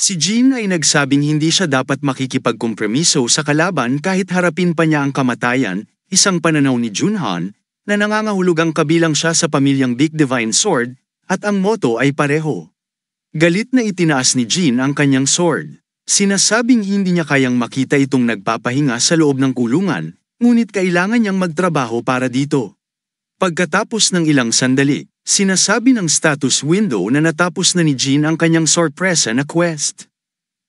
Si Jean ay nagsabing hindi siya dapat makikipagkompromiso sa kalaban kahit harapin pa niya ang kamatayan, isang pananaw ni Junhan, na nangangahulugang kabilang siya sa pamilyang Big Divine Sword, at ang motto ay pareho. Galit na itinaas ni Jean ang kanyang sword. Sinasabing hindi niya kayang makita itong nagpapahinga sa loob ng kulungan, ngunit kailangan niyang magtrabaho para dito. Pagkatapos ng ilang sandali, sinasabi ng status window na natapos na ni Jean ang kanyang sorpresa na quest.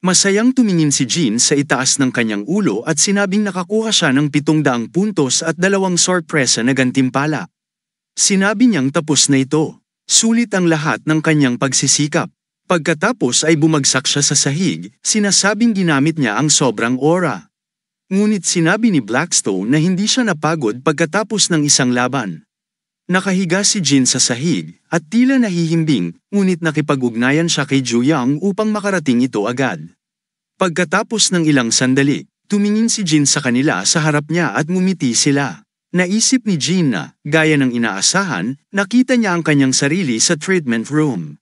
Masayang tumingin si Jean sa itaas ng kanyang ulo at sinabing nakakuha siya ng 700 puntos at 2 sorpresa na gantimpala. Sinabi niyang tapos na ito. Sulit ang lahat ng kanyang pagsisikap. Pagkatapos ay bumagsak siya sa sahig, sinasabing ginamit niya ang sobrang aura. Ngunit sinabi ni Blackstone na hindi siya napagod pagkatapos ng isang laban. Nakahiga si Jin sa sahig, at tila nahihimbing, ngunit nakipag-ugnayan siya kay Juyang upang makarating ito agad. Pagkatapos ng ilang sandali, tumingin si Jin sa kanila sa harap niya at ngumiti sila. Naisip ni Jin na, gaya ng inaasahan, nakita niya ang kanyang sarili sa treatment room.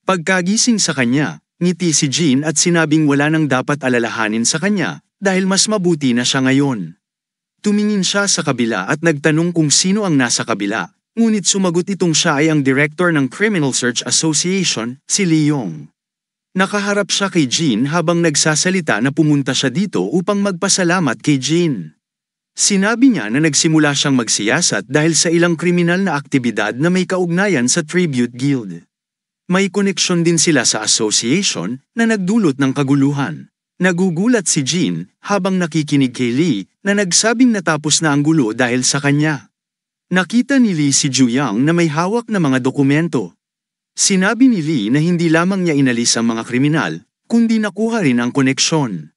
Pagkagising sa kanya, ngiti si Jin at sinabing wala nang dapat alalahanin sa kanya, dahil mas mabuti na siya ngayon. Tumingin siya sa kabila at nagtanong kung sino ang nasa kabila, ngunit sumagot itong siya ay ang director ng Criminal Search Association, si Lee Yong. Nakaharap siya kay Jin habang nagsasalita na pumunta siya dito upang magpasalamat kay Jin. Sinabi niya na nagsimula siyang magsiyasat dahil sa ilang kriminal na aktibidad na may kaugnayan sa Tribute Guild. May koneksyon din sila sa association na nagdulot ng kaguluhan. Nagugulat si Jin habang nakikinig kay Lee na nagsabing natapos na ang gulo dahil sa kanya. Nakita ni Lee si Juyang na may hawak na mga dokumento. Sinabi ni Lee na hindi lamang niya inalis ang mga kriminal, kundi nakuha rin ang koneksyon.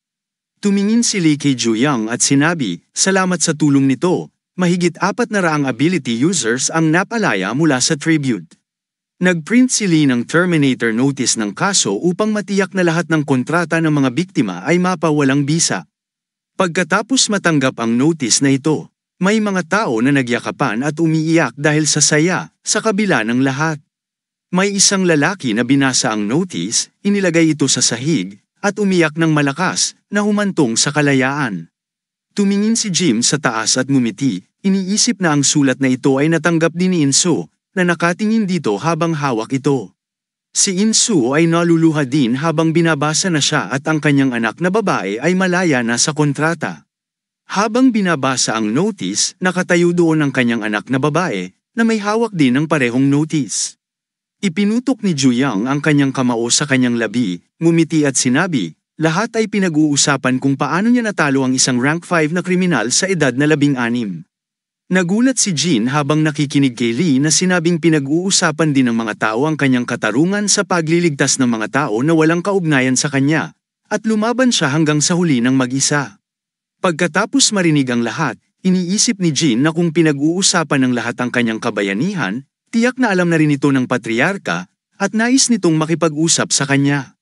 Tumingin si Lee kay Juyang at sinabi, "Salamat sa tulong nito, mahigit 400 ability users ang napalaya mula sa Tribute." Nagprint si Lee ng terminator notice ng kaso upang matiyak na lahat ng kontrata ng mga biktima ay mapawalang bisa. Pagkatapos matanggap ang notice na ito, may mga tao na nagyakapan at umiiyak dahil sa saya, sa kabila ng lahat. May isang lalaki na binasa ang notice, inilagay ito sa sahig, at umiyak ng malakas, na humantong sa kalayaan. Tumingin si Jim sa taas at ngumiti, iniisip na ang sulat na ito ay natanggap din ni Inso, na nakatingin dito habang hawak ito. Si Insu ay naluluha din habang binabasa na siya at ang kanyang anak na babae ay malaya na sa kontrata. Habang binabasa ang notice, nakatayo doon ang kanyang anak na babae, na may hawak din ng parehong notice. Ipinutok ni Juyang ang kanyang kamao sa kanyang labi, ngumiti at sinabi, lahat ay pinag-uusapan kung paano niya natalo ang isang rank 5 na kriminal sa edad na 16. Nagulat si Jin habang nakikinig kay Lee na sinabing pinag-uusapan din ng mga tao ang kanyang katarungan sa pagliligtas ng mga tao na walang kaugnayan sa kanya, at lumaban siya hanggang sa huli ng mag-isa. Pagkatapos marinig ang lahat, iniisip ni Jin na kung pinag-uusapan ng lahat ang kanyang kabayanihan, tiyak na alam na rin ito ng patriarka, at nais nitong makipag-usap sa kanya.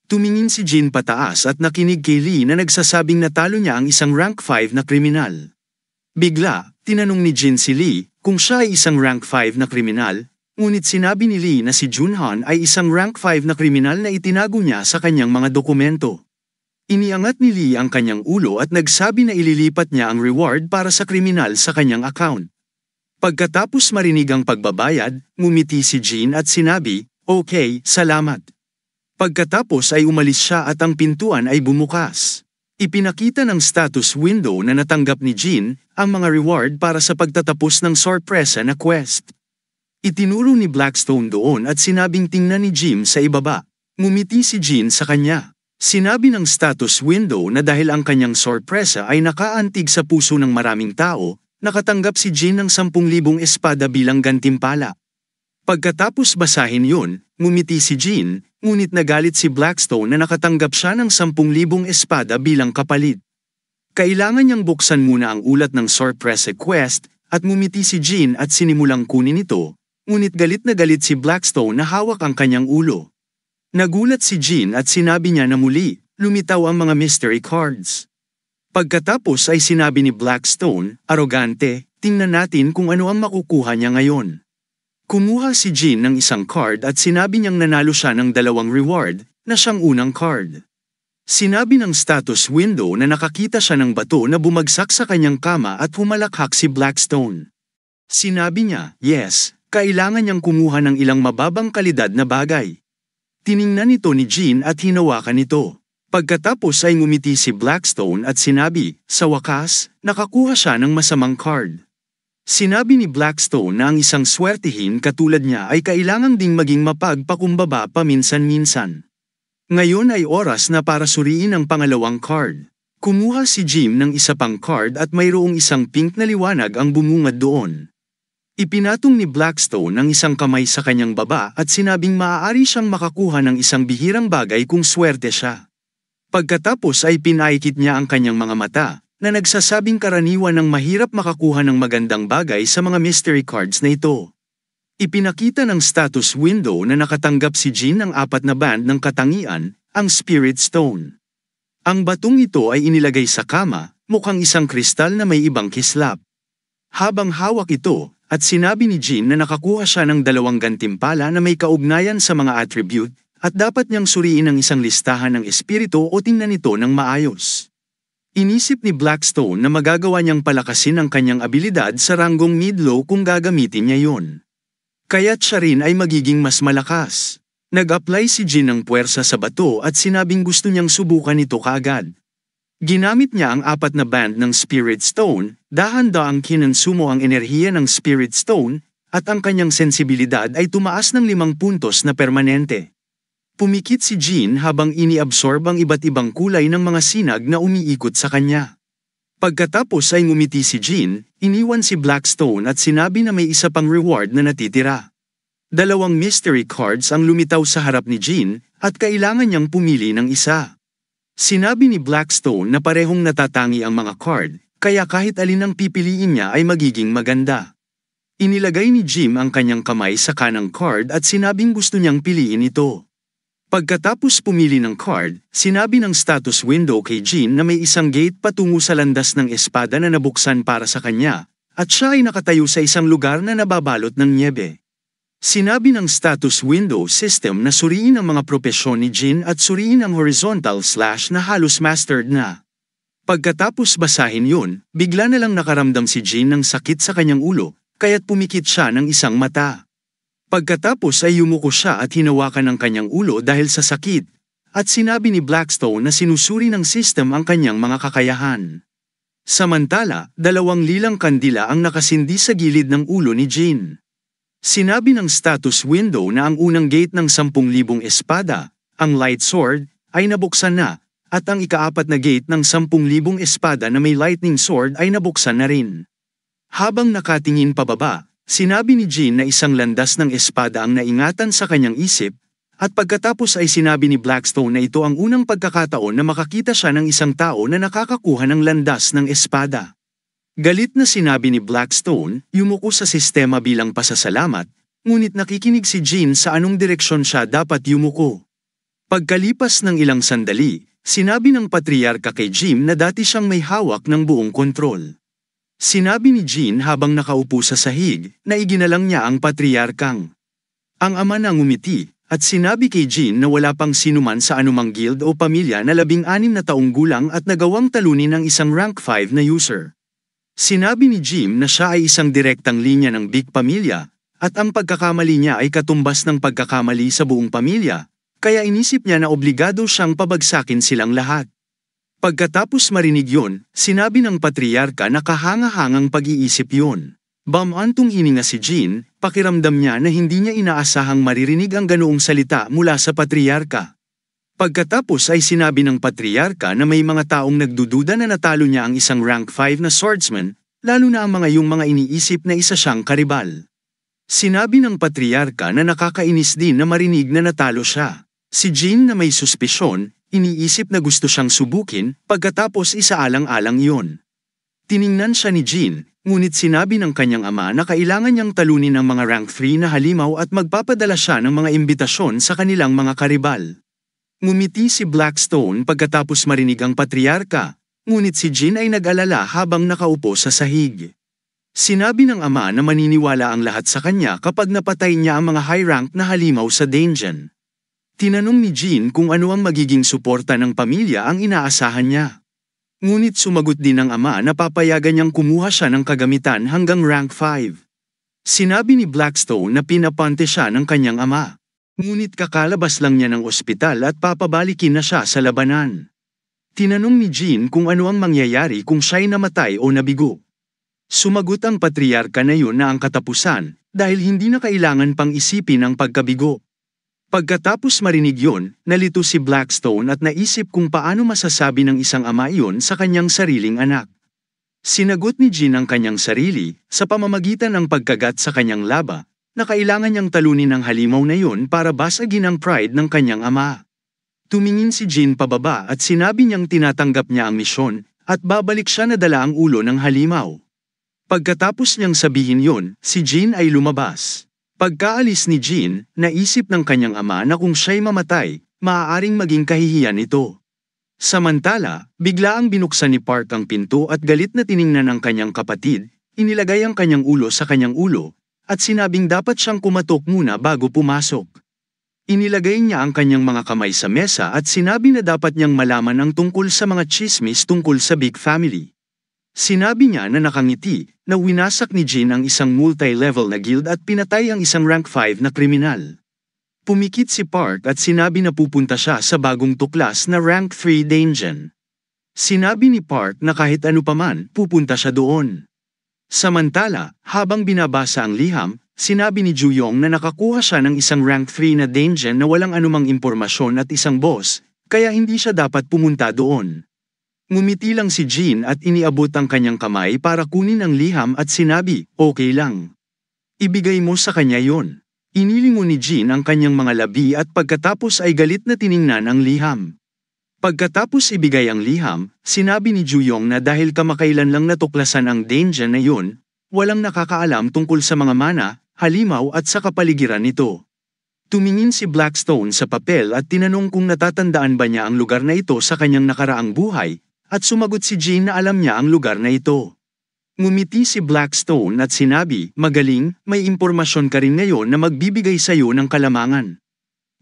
Tumingin si Jin pataas at nakinig kay Lee na nagsasabing natalo niya ang isang rank 5 na kriminal. Bigla, tinanong ni Jin si Lee kung siya ay isang rank 5 na kriminal, ngunit sinabi ni Lee na si Junhan ay isang rank 5 na kriminal na itinago niya sa kanyang mga dokumento. Iniangat ni Lee ang kanyang ulo at nagsabi na ililipat niya ang reward para sa kriminal sa kanyang account. Pagkatapos marinig ang pagbabayad, ngumiti si Jin at sinabi, "Okay, salamat." Pagkatapos ay umalis siya at ang pintuan ay bumukas. Ipinakita ng status window na natanggap ni Jin ang mga reward para sa pagtatapos ng sorpresa na quest. Itinuro ni Blackstone doon at sinabing tingnan ni Jim sa ibaba. Ngumiti si Jin sa kanya. Sinabi ng status window na dahil ang kanyang sorpresa ay nakaantig sa puso ng maraming tao, nakatanggap si Jin ng 10,000 espada bilang gantimpala. Pagkatapos basahin yun, ngumiti si Jin, ngunit nagalit si Blackstone na nakatanggap siya ng 10,000 espada bilang kapalit. Kailangan niyang buksan muna ang ulat ng sorpresa quest, at ngumiti si Jin at sinimulang kunin ito, ngunit galit na galit si Blackstone na hawak ang kanyang ulo. Nagulat si Jin at sinabi niya na muli, lumitaw ang mga mystery cards. Pagkatapos ay sinabi ni Blackstone, arogante, tingnan natin kung ano ang makukuha niya ngayon. Kumuha si Jin ng isang card at sinabi niyang nanalo siya ng 2 reward, na siyang unang card. Sinabi ng status window na nakakita siya ng bato na bumagsak sa kanyang kama at humalakhak si Blackstone. Sinabi niya, yes, kailangan niyang kumuha ng ilang mababang kalidad na bagay. Tiningnan ito ni Jean at hinawakan ito. Pagkatapos ay ngumiti si Blackstone at sinabi, sa wakas, nakakuha siya ng masamang card. Sinabi ni Blackstone na ang isang swertihin katulad niya ay kailangang ding maging mapagpakumbaba paminsan-minsan. Ngayon ay oras na para suriin ang pangalawang card. Kumuha si Jim ng isa pang card at mayroong isang pink na liwanag ang bumungad doon. Ipinatong ni Blackstone ang isang kamay sa kanyang baba at sinabing maaari siyang makakuha ng isang bihirang bagay kung swerte siya. Pagkatapos ay pinaikit niya ang kanyang mga mata, na nagsasabing karaniwan ng mahirap makakuha ng magandang bagay sa mga mystery cards na ito. Ipinakita ng status window na nakatanggap si Jean ng 4 na band ng katangian, ang Spirit Stone. Ang batong ito ay inilagay sa kama, mukhang isang kristal na may ibang kislap. Habang hawak ito, at sinabi ni Jean na nakakuha siya ng 2 gantimpala na may kaugnayan sa mga attribute, at dapat niyang suriin ang isang listahan ng espiritu o tingnan ito ng maayos. Inisip ni Blackstone na magagawa niyang palakasin ang kanyang abilidad sa ranggong mid-low kung gagamitin niya yon. Kaya't siya rin ay magiging mas malakas. Nag-apply si Jean ng puwersa sa bato at sinabing gusto niyang subukan ito kaagad. Ginamit niya ang 4 na band ng Spirit Stone, dahan-daang kinonsumo ang enerhiya ng Spirit Stone, at ang kanyang sensibilidad ay tumaas ng 5 puntos na permanente. Pumikit si Jean habang iniabsorb ang iba't ibang kulay ng mga sinag na umiikot sa kanya. Pagkatapos ay ngumiti si Jean, iniwan si Blackstone at sinabi na may isa pang reward na natitira. 2 mystery cards ang lumitaw sa harap ni Jean, at kailangan niyang pumili ng isa. Sinabi ni Blackstone na parehong natatangi ang mga card, kaya kahit alin ang pipiliin niya ay magiging maganda. Inilagay ni Jim ang kanyang kamay sa kanang card at sinabing gusto niyang piliin ito. Pagkatapos pumili ng card, sinabi ng status window kay Jean na may isang gate patungo sa landas ng espada na nabuksan para sa kanya, at siya ay nakatayo sa isang lugar na nababalot ng nyebe. Sinabi ng status window system na suriin ang mga propesyon ni Jean at suriin ang horizontal slash na halos mastered na. Pagkatapos basahin yun, bigla na lang nakaramdam si Jean ng sakit sa kanyang ulo, kaya't pumikit siya ng isang mata. Pagkatapos ay yumuko siya at hinawakan ang kanyang ulo dahil sa sakit, at sinabi ni Blackstone na sinusuri ng system ang kanyang mga kakayahan. Samantala, 2 lilang kandila ang nakasindi sa gilid ng ulo ni Jean. Sinabi ng status window na ang unang gate ng 10,000 espada, ang light sword, ay nabuksan na, at ang ika-4 na gate ng 10,000 espada na may lightning sword ay nabuksan na rin. Habang nakatingin pababa, sinabi ni Jean na isang landas ng espada ang naingatan sa kanyang isip, at pagkatapos ay sinabi ni Blackstone na ito ang unang pagkakataon na makakita siya ng isang tao na nakakakuha ng landas ng espada. Galit na sinabi ni Blackstone, yumuko sa sistema bilang pasasalamat, ngunit nakikinig si Jean sa anong direksyon siya dapat yumuko. Pagkalipas ng ilang sandali, sinabi ng patriarka kay Jim na dati siyang may hawak ng buong kontrol. Sinabi ni Jean habang nakaupo sa sahig na iginalang niya ang patriarkang. Ang ama na ngumiti, at sinabi kay Jean na wala pang sinuman sa anumang guild o pamilya na 16 na taong gulang at nagawang talunin ng isang rank 5 na user. Sinabi ni Jim na siya ay isang direktang linya ng Big Pamilya, at ang pagkakamali niya ay katumbas ng pagkakamali sa buong pamilya, kaya inisip niya na obligado siyang pabagsakin silang lahat. Pagkatapos marinig yon, sinabi ng patriarka na kahanga-hangang pag-iisip yon. Bamantong hininga si Jean, pakiramdam niya na hindi niya inaasahang maririnig ang ganoong salita mula sa patriarka. Pagkatapos ay sinabi ng patriarka na may mga taong nagdududa na natalo niya ang isang rank 5 na swordsman, lalo na ang yung mga iniisip na isa siyang karibal. Sinabi ng patriarka na nakakainis din na marinig na natalo siya. Si Jean na may suspisyon, iniisip na gusto siyang subukin, pagkatapos isaalang-alang iyon. Tiningnan siya ni Jean, ngunit sinabi ng kanyang ama na kailangan niyang talunin ang mga rank 3 na halimaw at magpapadala siya ng mga imbitasyon sa kanilang mga karibal. Ngumiti si Blackstone pagkatapos marinig ang patriarka, ngunit si Jean ay nag-alala habang nakaupo sa sahig. Sinabi ng ama na maniniwala ang lahat sa kanya kapag napatay niya ang mga high rank na halimaw sa dungeon. Tinanong ni Jean kung ano ang magiging suporta ng pamilya ang inaasahan niya. Ngunit sumagot din ng ama na papayagan niyang kumuha siya ng kagamitan hanggang rank 5. Sinabi ni Blackstone na pinapante siya ng kanyang ama. Ngunit kakalabas lang niya ng ospital at papabalikin na siya sa labanan. Tinanong ni Jean kung ano ang mangyayari kung siya'y namatay o nabigo. Sumagot ang patriarka na yun na ang katapusan dahil hindi na kailangan pang isipin ang pagkabigo. Pagkatapos marinig yun, nalito si Blackstone at naisip kung paano masasabi ng isang ama iyon sa kanyang sariling anak. Sinagot ni Jean ang kanyang sarili sa pamamagitan ng pagkagat sa kanyang laba na kailangan niyang talunin ang halimaw na yun para basagin ang pride ng kanyang ama. Tumingin si Jean pababa at sinabi niyang tinatanggap niya ang misyon at babalik siya na dala ang ulo ng halimaw. Pagkatapos niyang sabihin yun, si Jean ay lumabas. Pagkaalis ni Jean, naisip ng kanyang ama na kung siya'y mamatay, maaaring maging kahihiyan ito. Samantala, biglaang binuksan ni Park ang pinto at galit na tiningnan ang kanyang kapatid, inilagay ang kanyang ulo sa kanyang ulo, at sinabing dapat siyang kumatok muna bago pumasok. Inilagay niya ang kanyang mga kamay sa mesa at sinabi na dapat niyang malaman ang tungkol sa mga tsismis tungkol sa Big Family. Sinabi niya na nakangiti, na winasak ni Jean ang isang multi-level na guild at pinatay ang isang rank 5 na kriminal. Pumikit si Park at sinabi na pupunta siya sa bagong tuklas na rank 3 dungeon. Sinabi ni Park na kahit ano paman, pupunta siya doon. Samantala, habang binabasa ang liham, sinabi ni Juyong na nakakuha siya ng isang rank 3 na dungeon na walang anumang impormasyon at isang boss, kaya hindi siya dapat pumunta doon. Ngumiti lang si Jean at iniabot ang kanyang kamay para kunin ang liham at sinabi, okay lang. Ibigay mo sa kanya yon. Inilingon ni Jean ang kanyang mga labi at pagkatapos ay galit na tiningnan ang liham. Pagkatapos ibigay ang liham, sinabi ni Juyong na dahil kamakailan lang natuklasan ang dungeon na yun, walang nakakaalam tungkol sa mga mana, halimaw at sa kapaligiran nito. Tumingin si Blackstone sa papel at tinanong kung natatandaan ba niya ang lugar na ito sa kanyang nakaraang buhay, at sumagot si Jean na alam niya ang lugar na ito. Ngumiti si Blackstone at sinabi, magaling, may impormasyon ka rin ngayon na magbibigay sa iyo ng kalamangan.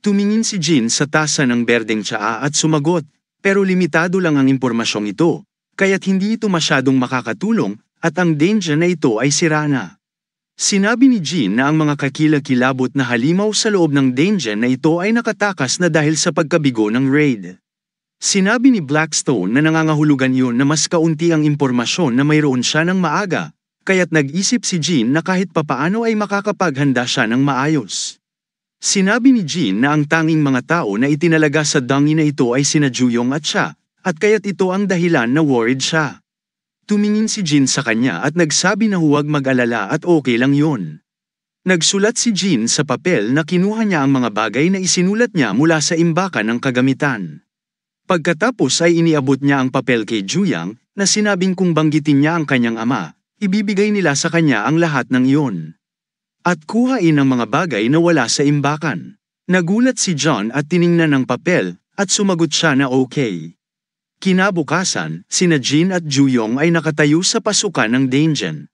Tumingin si Jean sa tasa ng berdeng tsaa at sumagot, pero limitado lang ang impormasyong ito, kaya't hindi ito masyadong makakatulong, at ang dungeon na ito ay sira na. Sinabi ni Jean na ang mga kakilakilabot na halimaw sa loob ng dungeon na ito ay nakatakas na dahil sa pagkabigo ng raid. Sinabi ni Blackstone na nangangahulugan yun na mas kaunti ang impormasyon na mayroon siya ng maaga, kaya't nag-isip si Jean na kahit papaano ay makakapaghanda siya ng maayos. Sinabi ni Jean na ang tanging mga tao na itinalaga sa dangi na ito ay sina Juyong at siya, at kaya't ito ang dahilan na worried siya. Tumingin si Jean sa kanya at nagsabi na huwag mag-alala at okay lang yun. Nagsulat si Jean sa papel na kinuha niya ang mga bagay na isinulat niya mula sa imbakan ng kagamitan. Pagkatapos ay iniabot niya ang papel kay Juyang, na sinabing kung banggitin niya ang kanyang ama, ibibigay nila sa kanya ang lahat ng iyon. At kuhain ang mga bagay na wala sa imbakan. Nagulat si John at tiningnan ang papel, at sumagot siya na okay. Kinabukasan, sina Jean at Juyong ay nakatayo sa pasukan ng dungeon.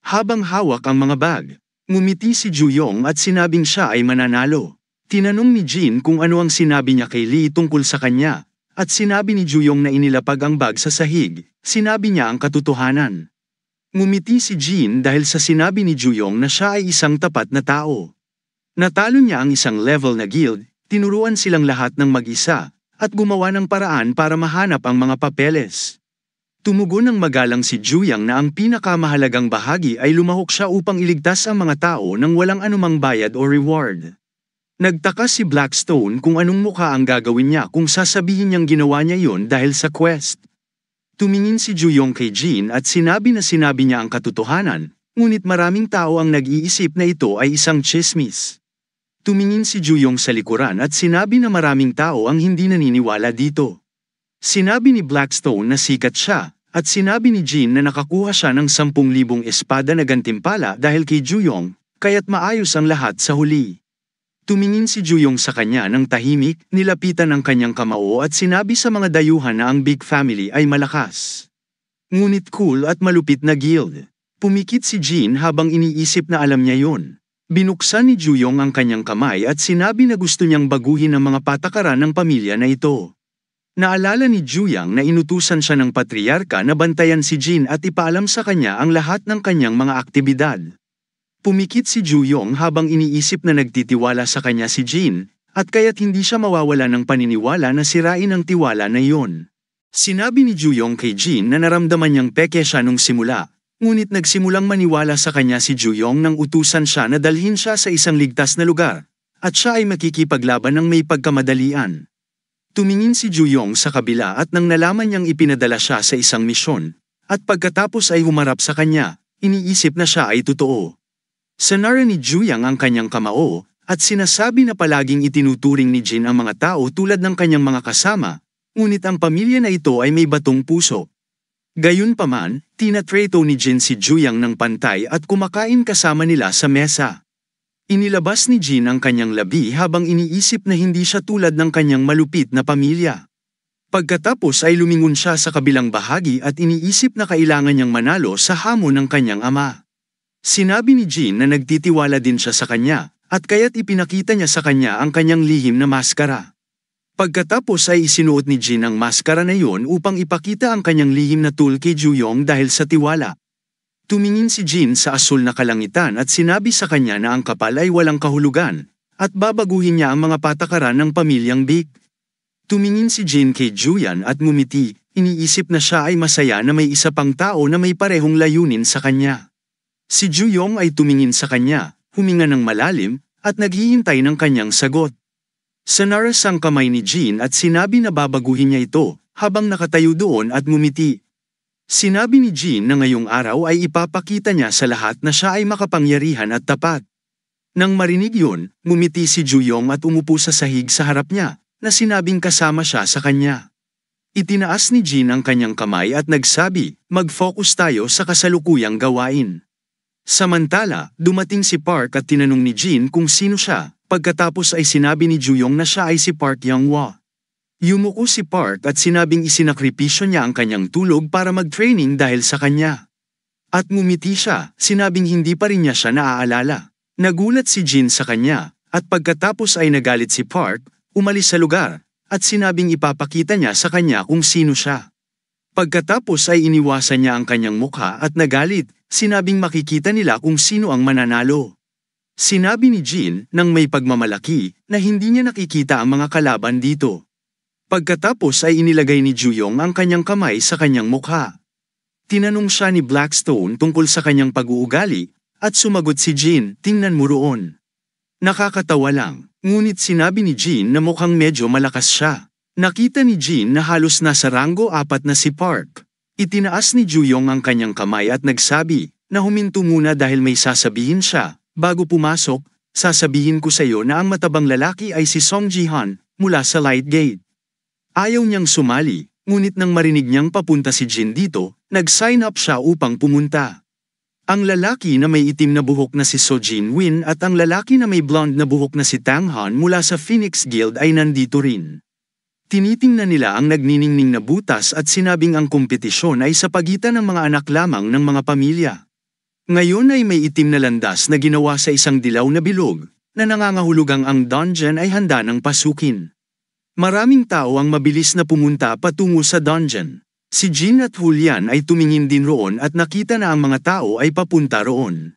Habang hawak ang mga bag, ngumiti si Juyong at sinabing siya ay mananalo. Tinanong ni Jean kung ano ang sinabi niya kay Lee tungkol sa kanya. At sinabi ni Juyong na inilapag ang bag sa sahig, sinabi niya ang katotohanan. Ngumiti si Jean dahil sa sinabi ni Juyong na siya ay isang tapat na tao. Natalo niya ang isang level na guild, tinuruan silang lahat ng mag-isa, at gumawa ng paraan para mahanap ang mga papeles. Tumugon ng magalang si Juyang na ang pinakamahalagang bahagi ay lumahok siya upang iligtas ang mga tao nang walang anumang bayad o reward. Nagtaka si Blackstone kung anong mukha ang gagawin niya kung sasabihin niyang ginawa niya yon dahil sa quest. Tumingin si Juyong kay Jean at sinabi niya ang katotohanan, ngunit maraming tao ang nag-iisip na ito ay isang tsismis. Tumingin si Juyong sa likuran at sinabi na maraming tao ang hindi naniniwala dito. Sinabi ni Blackstone na sikat siya, at sinabi ni Jean na nakakuha siya ng 10,000 espada na gantimpala dahil kay Juyong, kaya't maayos ang lahat sa huli. Tumingin si Juyong sa kanya ng tahimik, nilapitan ang kanyang kamao at sinabi sa mga dayuhan na ang Big Family ay malakas. Ngunit cool at malupit na guild. Pumikit si Jean habang iniisip na alam niya yon. Binuksan ni Juyong ang kanyang kamay at sinabi na gusto niyang baguhin ang mga patakaran ng pamilya na ito. Naalala ni Juyang na inutusan siya ng patriarka na bantayan si Jin at ipaalam sa kanya ang lahat ng kanyang mga aktibidad. Pumikit si Juyong habang iniisip na nagtitiwala sa kanya si Jin, at kaya't hindi siya mawawala ng paniniwala na sirain ang tiwala na iyon. Sinabi ni Juyong kay Jin na naramdaman niyang peke siya nung simula, ngunit nagsimulang maniwala sa kanya si Juyong nang utusan siya na dalhin siya sa isang ligtas na lugar, at siya ay makikipaglaban ng may pagkamadalian. Tumingin si Juyong sa kabila at nang nalaman niyang ipinadala siya sa isang misyon, at pagkatapos ay humarap sa kanya, iniisip na siya ay totoo. Sanara ni Juyang ang kanyang kamao, at sinasabi na palaging itinuturing ni Jin ang mga tao tulad ng kanyang mga kasama, ngunit ang pamilya na ito ay may batong puso. Gayunpaman, tinatreto ni Jin si Juyang ng pantay at kumakain kasama nila sa mesa. Inilabas ni Jin ang kanyang labi habang iniisip na hindi siya tulad ng kanyang malupit na pamilya. Pagkatapos ay lumingon siya sa kabilang bahagi at iniisip na kailangan niyang manalo sa hamon ng kanyang ama. Sinabi ni Jin na nagtitiwala din siya sa kanya, at kaya't ipinakita niya sa kanya ang kanyang lihim na maskara. Pagkatapos ay isinuot ni Jin ang maskara na iyon upang ipakita ang kanyang lihim na tool kay Juyong dahil sa tiwala. Tumingin si Jin sa asul na kalangitan at sinabi sa kanya na ang kapal ay walang kahulugan, at babaguhin niya ang mga patakaran ng pamilyang Big. Tumingin si Jin kay Juyan at ngumiti, iniisip na siya ay masaya na may isa pang tao na may parehong layunin sa kanya. Si Juyong ay tumingin sa kanya, huminga ng malalim, at naghihintay ng kanyang sagot. Sanaras ang kamay ni Jin at sinabi na babaguhin niya ito, habang nakatayo doon at ngumiti. Sinabi ni Jin na ngayong araw ay ipapakita niya sa lahat na siya ay makapangyarihan at tapat. Nang marinig yun, ngumiti si Juyong at umupo sa sahig sa harap niya, na sinabing kasama siya sa kanya. Itinaas ni Jin ang kanyang kamay at nagsabi, mag-focus tayo sa kasalukuyang gawain. Samantala, dumating si Park at tinanong ni Jin kung sino siya, pagkatapos ay sinabi ni Juyong na siya ay si Park Young-wha. Yumuko si Park at sinabing isinakripisyo niya ang kanyang tulog para mag-training dahil sa kanya. At ngumiti siya, sinabing hindi pa rin niya siya naaalala. Nagulat si Jin sa kanya, at pagkatapos ay nagalit si Park, umalis sa lugar, at sinabing ipapakita niya sa kanya kung sino siya. Pagkatapos ay iniwasan niya ang kanyang mukha at nagalit, sinabing makikita nila kung sino ang mananalo. Sinabi ni Jin nang may pagmamalaki na hindi niya nakikita ang mga kalaban dito. Pagkatapos ay inilagay ni Juyong ang kanyang kamay sa kanyang mukha. Tinanong siya ni Blackstone tungkol sa kanyang pag-uugali, at sumagot si Jin, tingnan mo roon. Nakakatawa lang, ngunit sinabi ni Jin na mukhang medyo malakas siya. Nakita ni Jin na halos nasa ranggo 4 na si Park. Itinaas ni Juyong ang kanyang kamay at nagsabi, na huminto muna dahil may sasabihin siya. Bago pumasok, sasabihin ko sa iyo na ang matabang lalaki ay si Song Ji-han, mula sa Light Gate. Ayaw niyang sumali, ngunit nang marinig niyang papunta si Jin dito, nag-sign up siya upang pumunta. Ang lalaki na may itim na buhok na si So Jin-win at ang lalaki na may blonde na buhok na si Tang Han mula sa Phoenix Guild ay nandito rin. Tinitingnan nila ang nagniningning na butas at sinabing ang kompetisyon ay sa pagitan ng mga anak lamang ng mga pamilya. Ngayon ay may itim na landas na ginawa sa isang dilaw na bilog, na nangangahulugang ang dungeon ay handa ng pasukin. Maraming tao ang mabilis na pumunta patungo sa dungeon. Si Jin at Julian ay tumingin din roon at nakita na ang mga tao ay papunta roon.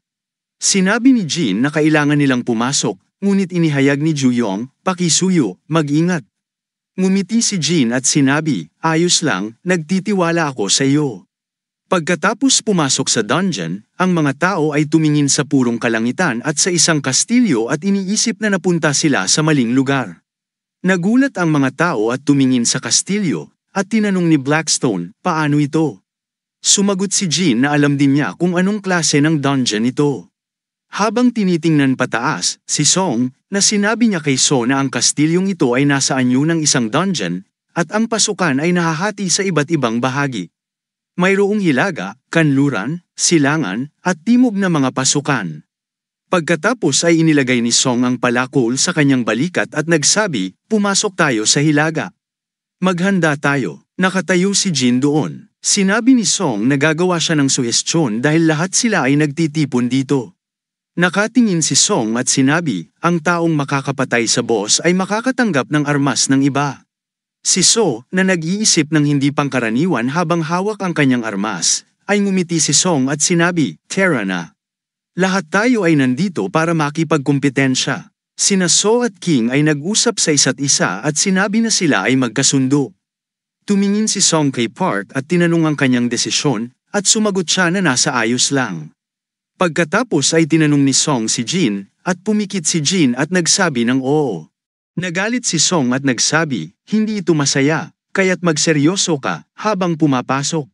Sinabi ni Jin na kailangan nilang pumasok, ngunit inihayag ni Juyong, pakisuyo, mag-ingat. Ngumiti si Jin at sinabi, ayos lang, nagtitiwala ako sa iyo. Pagkatapos pumasok sa dungeon, ang mga tao ay tumingin sa purong kalangitan at sa isang kastilyo at iniisip na napunta sila sa maling lugar. Nagulat ang mga tao at tumingin sa kastilyo, at tinanong ni Blackstone, paano ito? Sumagot si Jin na alam din niya kung anong klase ng dungeon ito. Habang tinitingnan pataas, si Song, na sinabi niya kay So na ang kastilyong ito ay nasa anyo ng isang dungeon, at ang pasukan ay nahahati sa iba't ibang bahagi. Mayroong hilaga, kanluran, silangan, at timog na mga pasukan. Pagkatapos ay inilagay ni Song ang palakol sa kanyang balikat at nagsabi, pumasok tayo sa hilaga. Maghanda tayo. Nakatayo si Jin doon. Sinabi ni Song na gagawa siya ng suhestyon dahil lahat sila ay nagtitipon dito. Nakatingin si Song at sinabi, ang taong makakapatay sa boss ay makakatanggap ng armas ng iba. Si So, na nag-iisip ng hindi pangkaraniwan habang hawak ang kanyang armas, ay ngumiti si Song at sinabi, "Tara na. Lahat tayo ay nandito para makipagkumpetensya." Sina So at King ay nag-usap sa isa't isa at sinabi na sila ay magkasundo. Tumingin si Song kay Park at tinanong ang kanyang desisyon, at sumagot siya na nasa ayos lang. Pagkatapos ay tinanong ni Song si Jin, at pumikit si Jin at nagsabi ng oo. Nagalit si Song at nagsabi, "Hindi ito masaya, kaya't magseryoso ka habang pumapasok."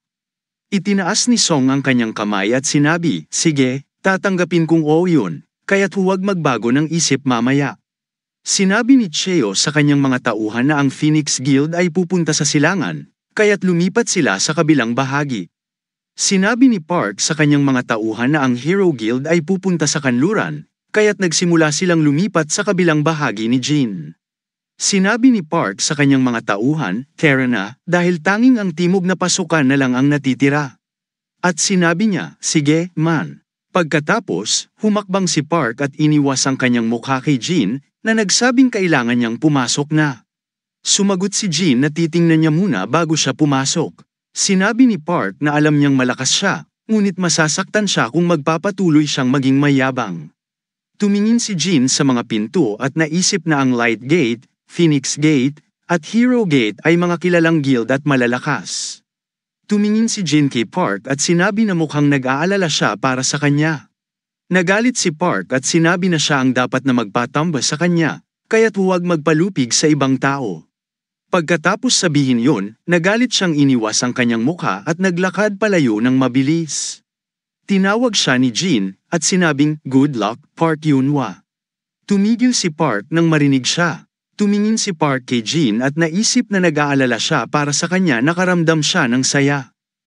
Itinaas ni Song ang kanyang kamay at sinabi, "Sige, tatanggapin kong oo yun, kaya't huwag magbago ng isip mamaya." Sinabi ni Cheo sa kanyang mga tauhan na ang Phoenix Guild ay pupunta sa silangan, kaya't lumipat sila sa kabilang bahagi. Sinabi ni Park sa kanyang mga tauhan na ang Hero Guild ay pupunta sa kanluran, kaya't nagsimula silang lumipat sa kabilang bahagi ni Jin. Sinabi ni Park sa kanyang mga tauhan, "Tara na, dahil tanging ang timog na pasukan na lang ang natitira." At sinabi niya, "Sige, man." Pagkatapos, humakbang si Park at iniwas ang kanyang mukha kay Jin, na nagsabing kailangan niyang pumasok na. Sumagot si Jin na titingnan niya muna bago siya pumasok. Sinabi ni Park na alam niyang malakas siya, ngunit masasaktan siya kung magpapatuloy siyang maging mayabang. Tumingin si Jin sa mga pinto at naisip na ang Light Gate, Phoenix Gate, at Hero Gate ay mga kilalang guild at malalakas. Tumingin si Jin kay Park at sinabi na mukhang nag-aalala siya para sa kanya. Nagalit si Park at sinabi na siya ang dapat na magpatamba sa kanya, kaya't huwag magpalupig sa ibang tao. Pagkatapos sabihin yon, nagalit siyang iniwas ang kanyang mukha at naglakad palayo ng mabilis. Tinawag siya ni Jin at sinabing, "Good luck, Park Yunhwa." Tumigil si Park nang marinig siya. Tumingin si Park kay Jin at naisip na nag-aalala siya para sa kanya, nakaramdam siya ng saya.